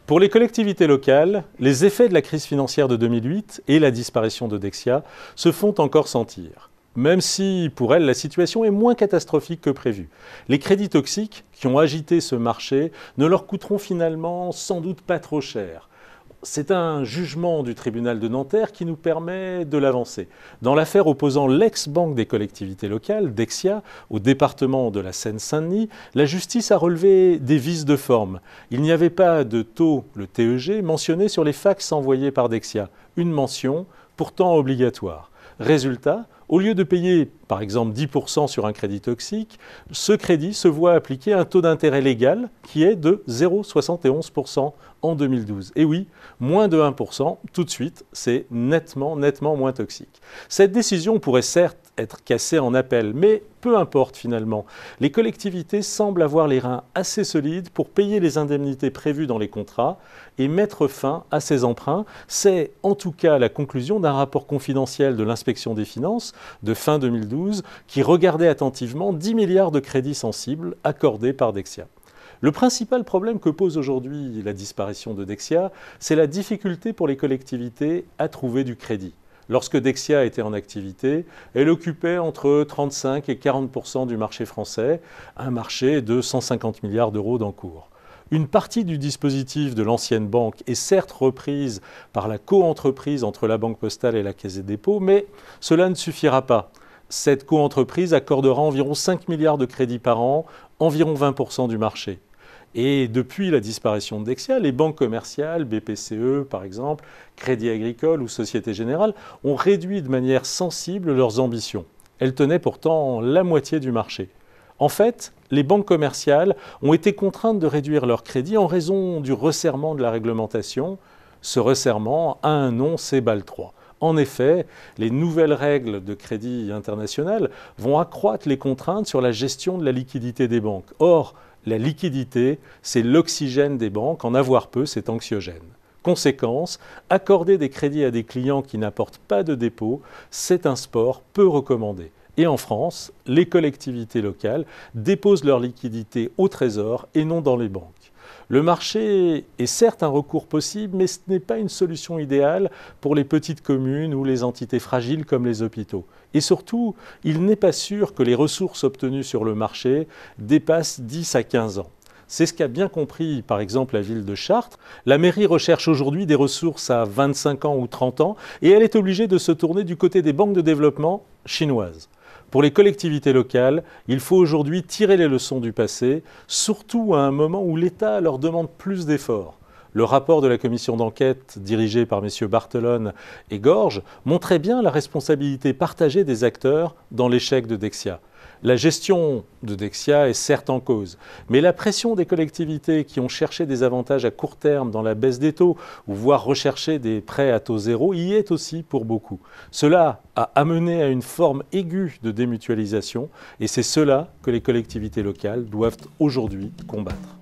Pour les collectivités locales, les effets de la crise financière de 2008 et la disparition de Dexia se font encore sentir. Même si, pour elles, la situation est moins catastrophique que prévu. Les crédits toxiques qui ont agité ce marché ne leur coûteront finalement sans doute pas trop cher. C'est un jugement du tribunal de Nanterre qui nous permet de l'avancer. Dans l'affaire opposant l'ex-banque des collectivités locales, Dexia, au département de la Seine-Saint-Denis, la justice a relevé des vices de forme. Il n'y avait pas de taux, le TEG, mentionné sur les fax envoyés par Dexia. Une mention pourtant obligatoire. Résultat, au lieu de payer par exemple 10% sur un crédit toxique, ce crédit se voit appliquer un taux d'intérêt légal qui est de 0,71% en 2012. Et oui, moins de 1%, tout de suite, c'est nettement moins toxique. Cette décision pourrait certes être cassée en appel, mais peu importe finalement. Les collectivités semblent avoir les reins assez solides pour payer les indemnités prévues dans les contrats et mettre fin à ces emprunts. C'est en tout cas la conclusion d'un rapport confidentiel de l'Inspection des Finances de fin 2012 qui regardait attentivement 10 milliards de crédits sensibles accordés par Dexia. Le principal problème que pose aujourd'hui la disparition de Dexia, c'est la difficulté pour les collectivités à trouver du crédit. Lorsque Dexia était en activité, elle occupait entre 35 et 40% du marché français, un marché de 150 milliards d'euros d'encours. Une partie du dispositif de l'ancienne banque est certes reprise par la coentreprise entre la Banque Postale et la Caisse des dépôts, mais cela ne suffira pas. Cette coentreprise accordera environ 5 milliards de crédits par an, environ 20% du marché. Et depuis la disparition de Dexia, les banques commerciales, BPCE par exemple, Crédit Agricole ou Société Générale, ont réduit de manière sensible leurs ambitions. Elles tenaient pourtant la moitié du marché. En fait, les banques commerciales ont été contraintes de réduire leurs crédits en raison du resserrement de la réglementation. Ce resserrement a un nom, c'est Bâle III. En effet, les nouvelles règles de crédit international vont accroître les contraintes sur la gestion de la liquidité des banques. Or, la liquidité, c'est l'oxygène des banques. En avoir peu, c'est anxiogène. Conséquence, accorder des crédits à des clients qui n'apportent pas de dépôt, c'est un sport peu recommandé. Et en France, les collectivités locales déposent leur liquidité au Trésor et non dans les banques. Le marché est certes un recours possible, mais ce n'est pas une solution idéale pour les petites communes ou les entités fragiles comme les hôpitaux. Et surtout, il n'est pas sûr que les ressources obtenues sur le marché dépassent 10 à 15 ans. C'est ce qu'a bien compris, par exemple, la ville de Chartres. La mairie recherche aujourd'hui des ressources à 25 ans ou 30 ans et elle est obligée de se tourner du côté des banques de développement chinoises. Pour les collectivités locales, il faut aujourd'hui tirer les leçons du passé, surtout à un moment où l'État leur demande plus d'efforts. Le rapport de la commission d'enquête dirigée par messieurs Barthelone et Gorge montrait bien la responsabilité partagée des acteurs dans l'échec de Dexia. La gestion de Dexia est certes en cause, mais la pression des collectivités qui ont cherché des avantages à court terme dans la baisse des taux ou voire recherché des prêts à taux zéro y est aussi pour beaucoup. Cela a amené à une forme aiguë de démutualisation et c'est cela que les collectivités locales doivent aujourd'hui combattre.